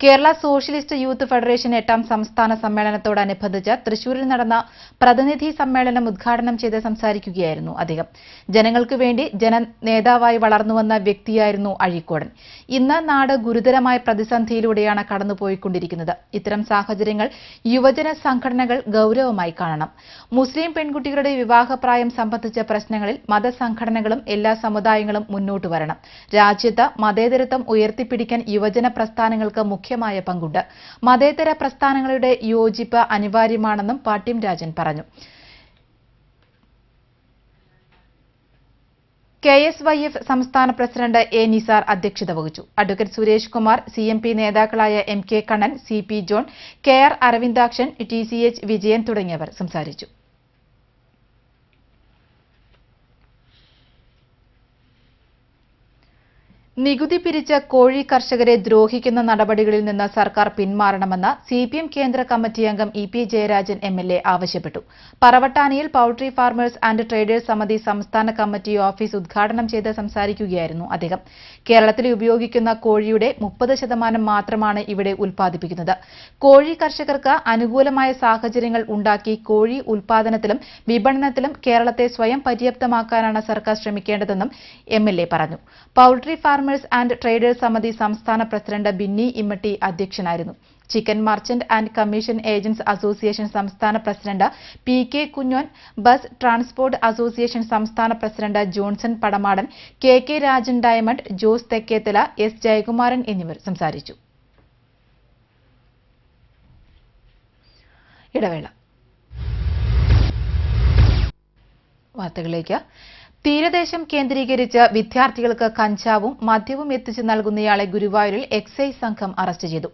കേരള സോഷ്യലിസ്റ്റ് യൂത്ത് ഫെഡറേഷൻ 8ാം സംസ്ഥാന സമ്മേളനത്തോടനുബന്ധിച്ച് തൃശൂരിൽ നടന്ന പ്രതിനിധി സമ്മേളനം ഉദ്ഘാടനം ചെയ്ത് സംസാരിക്കുകയായിരുന്നു അദ്ദേഹം. ജനങ്ങൾക്ക് വേണ്ടി ജനനേതാവായി വളർന്നുവന്ന വ്യക്തിയായിരുന്നു അഴീക്കോടൻ. ഇന്ന് നാട് ഗുരുതരമായ പ്രതിസന്ധിയിലൂടെയാണ് കടന്നുപോയിക്കൊണ്ടിരിക്കുന്നത്. ഇത്തരം സാഹചര്യങ്ങൾ യുവജന സംഘടനകൾ ഗൌരവമായി കാണണം. മുസ്ലിം പെൺകുട്ടികളുടെ വിവാഹപ്രായം സംബന്ധിച്ച പ്രശ്നങ്ങളിൽ മതസംഘടനകളും എല്ലാ സമുദായങ്ങളും മുന്നോട്ട് വരണം. രാജ്യത്ത് മതേതരത്വം ഉയർത്തിപ്പിടിക്കാൻ യുവജന പ്രസ്ഥാനങ്ങൾക്ക് മുഖ്യമായ പങ്കുണ്ട്. മതേതര പ്രസ്ഥാനങ്ങളുടെ യോജിപ്പ് അനിവാര്യമാണെന്നും പാട്യം രാജൻ പറഞ്ഞു. KSYF സംസ്ഥാന പ്രസിഡന്റ് A. നിസാർ അധ്യക്ഷത വഹിച്ചു. അഡ്വക്കേറ്റ് സുരേഷ് കുമാർ, CMP നേതാക്കളായ MK Kannan, CP John, KR Aravindakshan, TCH Vijayan തുടങ്ങിയവർ സംസാരിച്ചു. നികുതി പിരിച്ച കോഴി കർഷകരെ ദ്രോഹിക്കുന്ന നടപടികളിൽ നിന്ന് സർക്കാർ പിന്മാറണമെന്ന് CPM കേന്ദ്ര കമ്മിറ്റി അംഗം EP ജയരാജൻ MLA ആവശ്യപ്പെട്ടു. പറവട്ടാനിയിൽ പൌൾട്രി ഫാർമേഴ്സ് ആൻഡ് ട്രേഡേഴ്സ് സമിതി സംസ്ഥാന കമ്മിറ്റി ഓഫീസ് ഉദ്ഘാടനം ചെയ്ത് സംസാരിക്കുകയായിരുന്നു അദ്ദേഹം. കേരളത്തിൽ ഉപയോഗിക്കുന്ന കോഴിയുടെ 30% മാത്രമാണ് ഇവിടെ ഉൽപ്പാദിപ്പിക്കുന്നത്. കോഴി കർഷകർക്ക് അനുകൂലമായ സാഹചര്യങ്ങൾ ഉണ്ടാക്കി കോഴി ഉൽപ്പാദനത്തിലും വിപണനത്തിലും കേരളത്തെ സ്വയം പര്യാപ്തമാക്കാനാണ് സർക്കാർ ശ്രമിക്കേണ്ടതെന്നും MLA പറഞ്ഞു. പൌൾട്രി ഫാർമേഴ്സ് ആൻഡ് ട്രേഡേഴ്സ് സമിതി സംസ്ഥാന പ്രസിഡന്റ് ബിന്നി ഇമ്മട്ടി അധ്യക്ഷനായിരുന്നു. Chicken merchant and commission agents association സംസ്ഥാന president PK Kunjon, bus transport association സംസ്ഥാന president Johnson Padamadan, KK Rajan diamond, Jose Thekkethala, S. Jayakumaran എന്നിവർ സംസാരിച്ചു. ഇടവേള. വാർത്തകളിലേക്ക്. തീരദേശം കേന്ദ്രീകരിച്ച് വിദ്യാർത്ഥികൾക്ക് കഞ്ചാവും മദ്യവും എത്തിച്ചു നൽകുന്നയാളെ ഗുരുവായൂരിൽ എക്സൈസ് സംഘം അറസ്റ്റ് ചെയ്തു.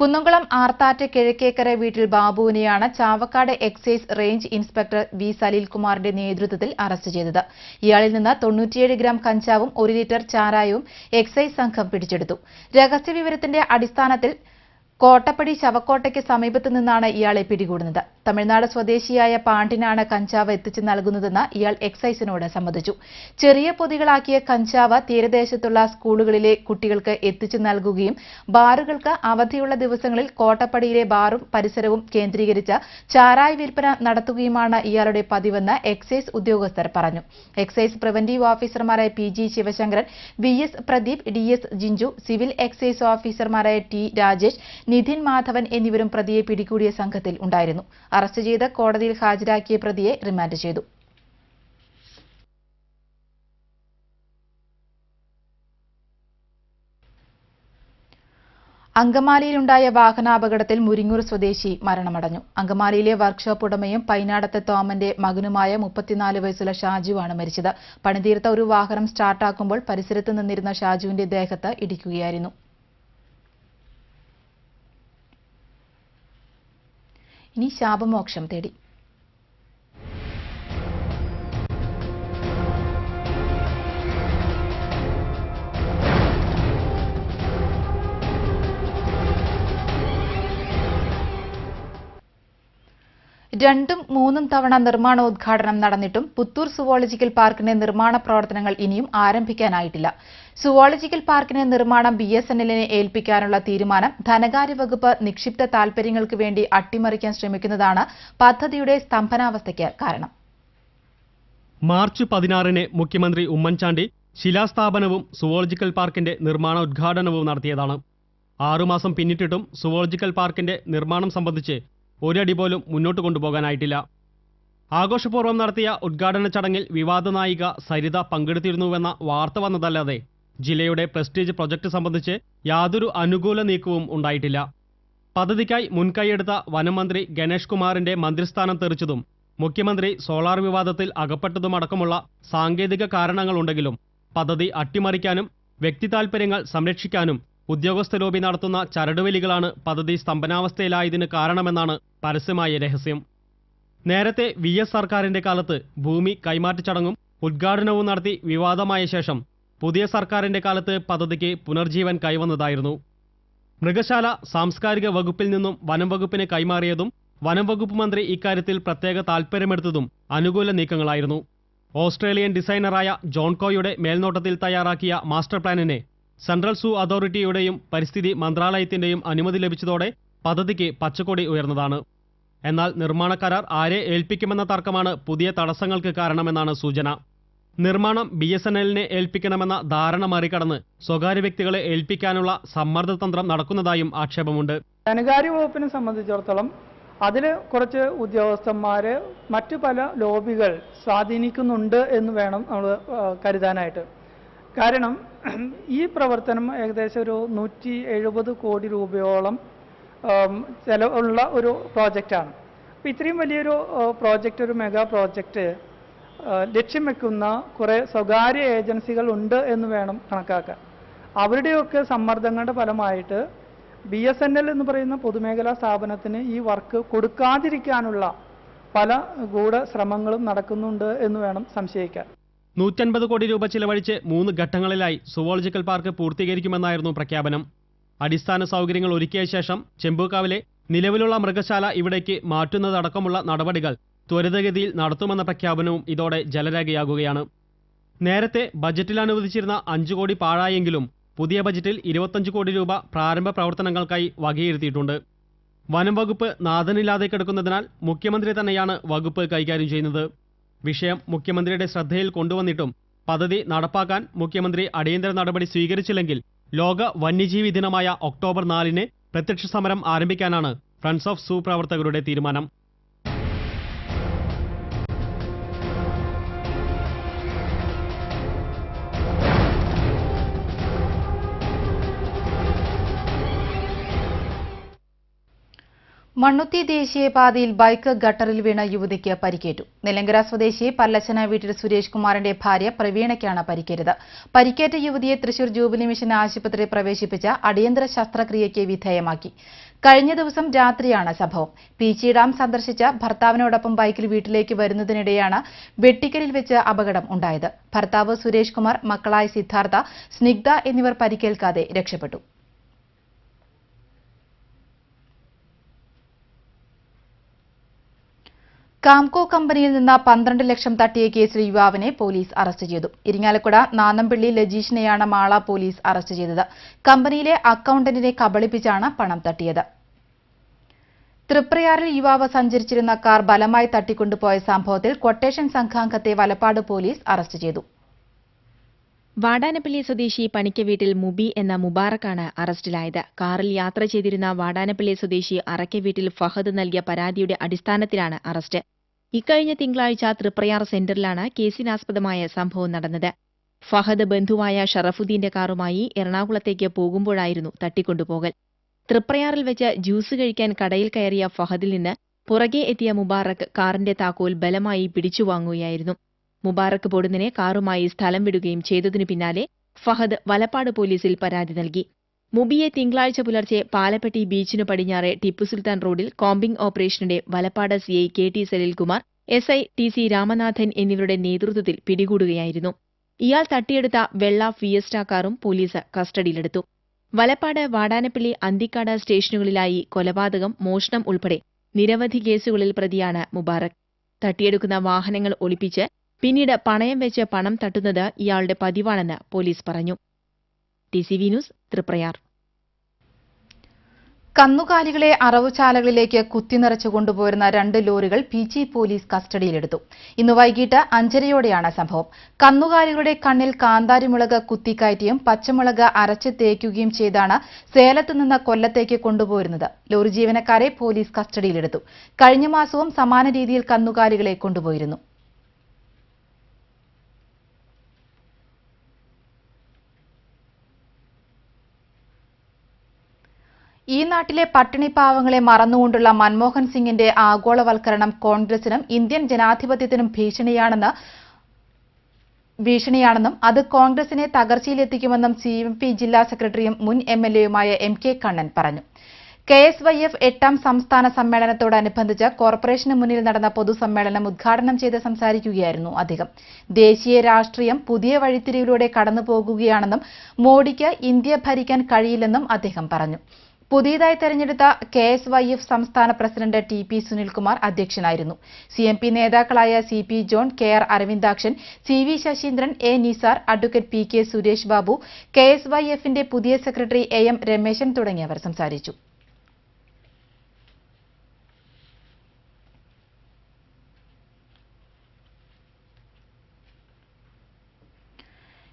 കുന്നംകുളം ആർത്താറ്റ് കിഴക്കേക്കര വീട്ടിൽ ബാബുവിനെയാണ് Chavakkad excise range inspector V. സലീൽകുമാറിന്റെ നേതൃത്വത്തിൽ അറസ്റ്റ് ചെയ്തത്. ഇയാളിൽ നിന്ന് 97 ഗ്രാം കഞ്ചാവും 1 ലിറ്റർ ചാരായവും എക്സൈസ് സംഘം പിടിച്ചെടുത്തു. രഹസ്യവിവരത്തിന്റെ അടിസ്ഥാനത്തിൽ കോട്ടപ്പടി ശവക്കോട്ടയ്ക്ക് സമീപത്തു നിന്നാണ് ഇയാളെ പിടികൂടുന്നത്. തമിഴ്നാട് സ്വദേശിയായ പാണ്ഡിനാണ് കഞ്ചാവ് എത്തിച്ചു നൽകുന്നതെന്ന് ഇയാൾ എക്സൈസിനോട് സമ്മതിച്ചു. ചെറിയ പൊതികളാക്കിയ കഞ്ചാവ് തീരദേശത്തുള്ള സ്കൂളുകളിലെ കുട്ടികൾക്ക് എത്തിച്ചു നൽകുകയും ബാറുകൾക്ക് അവധിയുള്ള ദിവസങ്ങളിൽ കോട്ടപ്പടിയിലെ ബാറും പരിസരവും കേന്ദ്രീകരിച്ച് ചാരായ വിൽപ്പന നടത്തുകയുമാണ് ഇയാളുടെ പതിവെന്ന് എക്സൈസ് ഉദ്യോഗസ്ഥർ പറഞ്ഞു. എക്സൈസ് പ്രിവന്റീവ് ഓഫീസർമാരായ PG Sivasankaran, VS Pradeep, DS Jinju, civil excise ഓഫീസർമാരായ T. രാജേഷ്, നിധിൻ മാധവൻ എന്നിവരും പ്രതിയെ പിടികൂടിയ സംഘത്തിൽ ഉണ്ടായിരുന്നു. അറസ്റ്റ് ചെയ്ത് കോടതിയിൽ ഹാജരാക്കിയ പ്രതിയെ റിമാൻഡ് ചെയ്തു. അങ്കമാലിയിലുണ്ടായ വാഹനാപകടത്തിൽ മുരിങ്ങൂർ സ്വദേശി മരണമടഞ്ഞു. അങ്കമാലിയിലെ വർക്ക്ഷോപ്പ് ഉടമയും പൈനാടത്തെ തോമന്റെ മകനുമായ 34 വയസ്സുള്ള ഷാജുവാണ് മരിച്ചത്. പണിതീർത്ത ഒരു വാഹനം സ്റ്റാർട്ടാക്കുമ്പോൾ പരിസരത്ത് നിന്നിരുന്ന ഷാജുവിന്റെ ദേഹത്ത് ഇടിക്കുകയായിരുന്നു. ഇനി ശാപമോക്ഷം തേടി. രണ്ടും മൂന്നും തവണ നിർമ്മാണോദ്ഘാടനം നടന്നിട്ടും പുത്തൂർ സുവോളജിക്കൽ പാർക്കിന്റെ നിർമ്മാണ പ്രവർത്തനങ്ങൾ ഇനിയും ആരംഭിക്കാനായിട്ടില്ല. സുവോളജിക്കൽ പാർക്കിന്റെ നിർമ്മാണം BSNLനെ ഏൽപ്പിക്കാനുള്ള തീരുമാനം ധനകാര്യ വകുപ്പ് നിക്ഷിപ്ത താൽപര്യങ്ങൾക്ക് വേണ്ടി അട്ടിമറിക്കാൻ ശ്രമിക്കുന്നതാണ് പദ്ധതിയുടെ സ്തംഭനാവസ്ഥയ്ക്ക് കാരണം. മാർച്ച് 16-ന് മുഖ്യമന്ത്രി ഉമ്മൻചാണ്ടി ശിലാസ്ഥാപനവും സുവോളജിക്കൽ പാർക്കിന്റെ നിർമ്മാണോദ്ഘാടനവും നടത്തിയതാണ്. 6 മാസം പിന്നിട്ടിട്ടും സുവോളജിക്കൽ പാർക്കിന്റെ നിർമ്മാണം സംബന്ധിച്ച് ഒരടി പോലും മുന്നോട്ട് കൊണ്ടുപോകാനായിട്ടില്ല. ആഘോഷപൂർവ്വം നടത്തിയ ഉദ്ഘാടന ചടങ്ങിൽ വിവാദ നായിക സരിത പങ്കെടുത്തിരുന്നുവെന്ന വാർത്ത വന്നതല്ലാതെ ജില്ലയുടെ പ്രസ്റ്റീജ് പ്രൊജക്ട് സംബന്ധിച്ച് യാതൊരു അനുകൂല നീക്കവും ഉണ്ടായിട്ടില്ല. പദ്ധതിക്കായി മുൻകൈയെടുത്ത വനം മന്ത്രി ഗണേഷ് കുമാറിന്റെ മന്ത്രിസ്ഥാനം തെറിച്ചതും മുഖ്യമന്ത്രി സോളാർ വിവാദത്തിൽ അകപ്പെട്ടതുമടക്കമുള്ള സാങ്കേതിക കാരണങ്ങളുണ്ടെങ്കിലും പദ്ധതി അട്ടിമറിക്കാനും വ്യക്തിതാൽപര്യങ്ങൾ സംരക്ഷിക്കാനും ഉദ്യോഗസ്ഥ ലോബി നടത്തുന്ന ചരടുവലികളാണ് പദ്ധതി സ്തംഭനാവസ്ഥയിലായതിന് കാരണമെന്നാണ് പരസ്യമായ രഹസ്യം. നേരത്തെ VS സർക്കാരിന്റെ കാലത്ത് ഭൂമി കൈമാറ്റ ചടങ്ങും ഉദ്ഘാടനവും നടത്തി വിവാദമായ ശേഷം പുതിയ സർക്കാരിന്റെ കാലത്ത് പദ്ധതിക്ക് പുനർജീവൻ കൈവന്നതായിരുന്നു. മൃഗശാല സാംസ്കാരിക വകുപ്പിൽ നിന്നും വനം വകുപ്പിന് കൈമാറിയതും വനം വകുപ്പ് മന്ത്രി ഇക്കാര്യത്തിൽ പ്രത്യേക താൽപര്യമെടുത്തതും അനുകൂല നീക്കങ്ങളായിരുന്നു. ഓസ്ട്രേലിയൻ ഡിസൈനറായ ജോൺ കോയുടെ മേൽനോട്ടത്തിൽ തയ്യാറാക്കിയ മാസ്റ്റർ പ്ലാനിനെ സെൻട്രൽ സൂ അതോറിറ്റിയുടെയും പരിസ്ഥിതി മന്ത്രാലയത്തിന്റെയും അനുമതി ലഭിച്ചതോടെ പദ്ധതിക്ക് പച്ചക്കൊടി ഉയർന്നതാണ്. എന്നാൽ നിർമ്മാണ കരാർ ആരെ ഏൽപ്പിക്കുമെന്ന തർക്കമാണ് പുതിയ തടസ്സങ്ങൾക്ക് കാരണമെന്നാണ് സൂചന. നിർമ്മാണം BSNLനെ ഏൽപ്പിക്കണമെന്ന ധാരണ മറികടന്ന് സ്വകാര്യ വ്യക്തികളെ ഏൽപ്പിക്കാനുള്ള സമ്മർദ്ദതന്ത്രം നടക്കുന്നതായും ആക്ഷേപമുണ്ട്. ധനകാര്യ വകുപ്പിനെ സംബന്ധിച്ചിടത്തോളം അതിൽ കുറച്ച് ഉദ്യോഗസ്ഥന്മാർ മറ്റു പല ലോബികൾ സ്വാധീനിക്കുന്നുണ്ട് എന്ന് വേണം നമ്മൾ കരുതാനായിട്ട്. കാരണം ഈ പ്രവർത്തനം ഏകദേശം ഒരു 170 കോടി രൂപയോളം ചെലവുള്ള ഒരു പ്രോജക്റ്റാണ്. അപ്പോൾ ഇത്രയും വലിയൊരു പ്രോജക്റ്റ്, ഒരു മെഗാ പ്രോജക്റ്റ് ലക്ഷ്യം വെക്കുന്ന കുറേ സ്വകാര്യ ഏജൻസികൾ ഉണ്ട് എന്ന് വേണം കണക്കാക്കാൻ. അവരുടെയൊക്കെ സമ്മർദ്ദങ്ങളുടെ ഫലമായിട്ട് BSNL എന്ന് പറയുന്ന പൊതുമേഖലാ സ്ഥാപനത്തിന് ഈ വർക്ക് കൊടുക്കാതിരിക്കാനുള്ള പല ഗൂഢശ്രമങ്ങളും നടക്കുന്നുണ്ട് എന്ന് വേണം സംശയിക്കാൻ. 150 കോടി രൂപ ചിലവഴിച്ച് 3 ഘട്ടങ്ങളിലായി സുവോളജിക്കൽ പാർക്ക് പൂർത്തീകരിക്കുമെന്നായിരുന്നു പ്രഖ്യാപനം. അടിസ്ഥാന സൗകര്യങ്ങൾ ഒരുക്കിയ ശേഷം ചെമ്പൂക്കാവിലെ നിലവിലുള്ള മൃഗശാല ഇവിടേക്ക് മാറ്റുന്നതടക്കമുള്ള നടപടികൾ ത്വരിതഗതിയിൽ നടത്തുമെന്ന പ്രഖ്യാപനവും ഇതോടെ ജലരേഖയാകുകയാണ്. നേരത്തെ ബജറ്റിൽ അനുവദിച്ചിരുന്ന 5 കോടി പാഴായെങ്കിലും പുതിയ ബജറ്റിൽ 25 കോടി രൂപ പ്രാരംഭ പ്രവർത്തനങ്ങൾക്കായി വകയിരുത്തിയിട്ടുണ്ട്. വനം വകുപ്പ് നാഥനില്ലാതെ കിടക്കുന്നതിനാൽ മുഖ്യമന്ത്രി തന്നെയാണ് വകുപ്പ് കൈകാര്യം ചെയ്യുന്നത്. വിഷയം മുഖ്യമന്ത്രിയുടെ ശ്രദ്ധയിൽ കൊണ്ടുവന്നിട്ടും പദ്ധതി നടപ്പാക്കാൻ മുഖ്യമന്ത്രി അടിയന്തര നടപടി സ്വീകരിച്ചില്ലെങ്കിൽ ലോക വന്യജീവി ദിനമായ ഒക്ടോബർ 4-ന് പ്രത്യക്ഷ സമരം ആരംഭിക്കാനാണ് ഫ്രണ്ട്സ് ഓഫ് സൂ പ്രവർത്തകരുടെ തീരുമാനം. മണ്ണുത്തി ദേശീയപാതയിൽ ബൈക്ക് ഗട്ടറിൽ വീണ യുവതിക്ക് പരിക്കേറ്റു. നെല്ലങ്കര സ്വദേശി പല്ലച്ചന വീട്ടിൽ സുരേഷ് കുമാറിന്റെ ഭാര്യ പ്രവീണയ്ക്കാണ് പരിക്കേറ്റത്. പരിക്കേറ്റ യുവതിയെ തൃശൂർ ജൂബിലി മിഷൻ ആശുപത്രിയിൽ പ്രവേശിപ്പിച്ച അടിയന്തര ശസ്ത്രക്രിയയ്ക്ക് വിധേയമാക്കി. കഴിഞ്ഞ ദിവസം രാത്രിയാണ് സംഭവം. പീച്ചി ഡാം സന്ദർശിച്ച ഭർത്താവിനോടൊപ്പം ബൈക്കിൽ വീട്ടിലേക്ക് വരുന്നതിനിടെയാണ് വെട്ടിക്കലിൽ വെച്ച് അപകടം ഉണ്ടായത്. ഭർത്താവ് സുരേഷ് കുമാർ, മക്കളായ സിദ്ധാർത്ഥ, സ്നിഗ്ധ എന്നിവർ പരിക്കേൽക്കാതെ രക്ഷപ്പെട്ടു. കാംകോ കമ്പനിയിൽ നിന്ന് 12 ലക്ഷം തട്ടിയ കേസിൽ യുവാവിനെ പോലീസ് അറസ്റ്റ് ചെയ്തു. ഇരിങ്ങാലക്കുട നാന്നംപള്ളി ലജീഷിനെയാണ് മാള പോലീസ് അറസ്റ്റ് ചെയ്തത്. കമ്പനിയിലെ അക്കൌണ്ടന്റിനെ കബളിപ്പിച്ചാണ് പണം തട്ടിയത്. തൃപ്രയാറിൽ യുവാവ് സഞ്ചരിച്ചിരുന്ന കാർ ബലമായി തട്ടിക്കൊണ്ടുപോയ സംഭവത്തിൽ ക്വട്ടേഷൻ സംഘാംഗത്തെ വലപ്പാട് പോലീസ് അറസ്റ്റ് ചെയ്തു. വാടാനപ്പള്ളി സ്വദേശി പണിക്ക വീട്ടിൽ മുബി എന്ന മുബാറക്കാണ് അറസ്റ്റിലായത്. കാറിൽ യാത്ര ചെയ്തിരുന്ന വാടാനപ്പള്ളി സ്വദേശി അറക്ക വീട്ടിൽ ഫഹദ് നൽകിയ പരാതിയുടെ അടിസ്ഥാനത്തിലാണ് അറസ്റ്റ്. ഇക്കഴിഞ്ഞ തിങ്കളാഴ്ച തൃപ്രയാർ സെന്ററിലാണ് കേസിനാസ്പദമായ സംഭവം നടന്നത്. ഫഹദ് ബന്ധുവായ ഷറഫുദ്ദീന്റെ കാറുമായി എറണാകുളത്തേക്ക് പോകുമ്പോഴായിരുന്നു തട്ടിക്കൊണ്ടുപോകൽ. തൃപ്രയാറിൽ വെച്ച് ജ്യൂസ് കഴിക്കാൻ കടയിൽ കയറിയ ഫഹദിൽ നിന്ന് പുറകെ എത്തിയ മുബാറക്ക് കാറിന്റെ താക്കോൽ ബലമായി പിടിച്ചുവാങ്ങുകയായിരുന്നു. മുബാറക്ക് പൊടുന്നിനെ കാറുമായി സ്ഥലം വിടുകയും ചെയ്തതിനു പിന്നാലെ ഫഹദ് വലപ്പാട് പോലീസിൽ പരാതി നൽകി. മുബിയെ തിങ്കളാഴ്ച പുലർച്ചെ പാലപ്പെട്ടി ബീച്ചിനു പടിഞ്ഞാറെ ടിപ്പു സുൽത്താൻ റോഡിൽ കോമ്പിംഗ് ഓപ്പറേഷനിടെ Valappad CI KT Salilkumar, SI TC Ramanathan എന്നിവരുടെ നേതൃത്വത്തിൽ പിടികൂടുകയായിരുന്നു. ഇയാൾ തട്ടിയെടുത്ത വെള്ള ഫിയസ്റ്റ കാറും പോലീസ് കസ്റ്റഡിയിലെടുത്തു. വലപ്പാട്, വാടാനപ്പള്ളി, അന്തിക്കാട് സ്റ്റേഷനുകളിലായി കൊലപാതകം, മോഷണം ഉൾപ്പെടെ നിരവധി കേസുകളിൽ പ്രതിയാണ് മുബാറക്. തട്ടിയെടുക്കുന്ന വാഹനങ്ങൾ ഒളിപ്പിച്ച് പിന്നീട് പണയം വെച്ച് പണം തട്ടുന്നത് ഇയാളുടെ പതിവാണെന്ന് പോലീസ് പറഞ്ഞു. TCV news, Triprayar. കന്നുകാലികളെ അറവുശാലകളിലേക്ക് കുത്തിനിറച്ചു കൊണ്ടുപോരുന്ന 2 ലോറികൾ PG പോലീസ് കസ്റ്റഡിയിലെടുത്തു. ഇന്ന് വൈകിട്ട് 5:30യോടെയാണ് സംഭവം. കന്നുകാലികളുടെ കണ്ണിൽ കാന്താരിമുളക് കുത്തിക്കയറ്റിയും പച്ചമുളക് അരച്ച് തേക്കുകയും ചെയ്താണ് സേലത്ത് നിന്ന് കൊല്ലത്തേക്ക് കൊണ്ടുപോരുന്നത്. ലോറി ജീവനക്കാരെ പോലീസ് കസ്റ്റഡിയിലെടുത്തു. കഴിഞ്ഞ മാസവും സമാന രീതിയിൽ കന്നുകാലികളെ കൊണ്ടുപോയിരുന്നു. ഈ നാട്ടിലെ പട്ടിണിപ്പാവങ്ങളെ മറന്നുകൊണ്ടുള്ള മൻമോഹൻ സിംഗിന്റെ ആഗോളവൽക്കരണം കോൺഗ്രസിനും ഇന്ത്യൻ ജനാധിപത്യത്തിനും ഭീഷണിയാണെന്നും അത് കോൺഗ്രസിനെ തകർച്ചയിലെത്തിക്കുമെന്നും CMP ജില്ലാ സെക്രട്ടറിയും മുൻ MLAയുമായ MK കണ്ണൻ പറഞ്ഞു. KSYF 8ാം സംസ്ഥാന സമ്മേളനത്തോടനുബന്ധിച്ച് കോർപ്പറേഷന് മുന്നിൽ നടന്ന പൊതുസമ്മേളനം ഉദ്ഘാടനം ചെയ്ത് സംസാരിക്കുകയായിരുന്നു അദ്ദേഹം. ദേശീയ രാഷ്ട്രീയം പുതിയ വഴിത്തിരിവിലൂടെ കടന്നുപോകുകയാണെന്നും മോഡിക്ക് ഇന്ത്യ ഭരിക്കാൻ കഴിയില്ലെന്നും അദ്ദേഹം പറഞ്ഞു. പുതിയതായി തെരഞ്ഞെടുത്ത KSYF സംസ്ഥാന പ്രസിഡന്റ് TP സുനിൽകുമാർ അധ്യക്ഷനായിരുന്നു. CMP നേതാക്കളായ CP John, KR Aravindakshan, CV Sasheendran, A Nisar, advocate PK Suresh Babu, KSYFന്റെ പുതിയ സെക്രട്ടറി AM രമേശൻ തുടങ്ങിയവർ സംസാരിച്ചു.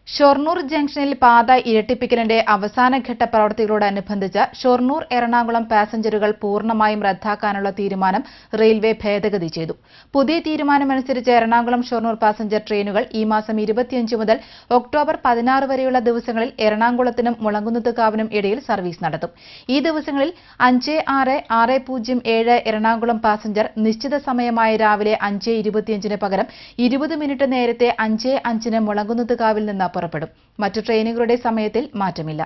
ഷൊർണൂർ ജംഗ്ഷനിൽ പാത ഇരട്ടിപ്പിക്കലിന്റെ അവസാനഘട്ട പ്രവൃത്തികളോടനുബന്ധിച്ച് ഷൊർണൂർ എറണാകുളം പാസഞ്ചറുകൾ പൂർണ്ണമായും റദ്ദാക്കാനുള്ള തീരുമാനം റെയിൽവേ ഭേദഗതി ചെയ്തു. പുതിയ തീരുമാനമനുസരിച്ച് എറണാകുളം ഷൊർണൂർ പാസഞ്ചർ ട്രെയിനുകൾ ഈ മാസം 25 മുതൽ ഒക്ടോബർ 16 വരെയുള്ള ദിവസങ്ങളിൽ എറണാകുളത്തിനും മുളങ്കുന്നത്തുകാവിനും ഇടയിൽ സർവീസ് നടത്തും. ഈ ദിവസങ്ങളിൽ 56-607 എറണാകുളം പാസഞ്ചർ നിശ്ചിത സമയമായ രാവിലെ 5:25 പകരം 20 മിനിറ്റ് നേരത്തെ 5:05 മുളങ്കുന്നത്തുകാവിൽ നിന്ന് പുറപ്പെടും. മറ്റു ട്രെയിനുകളുടെ സമയത്തിൽ മാറ്റമില്ല.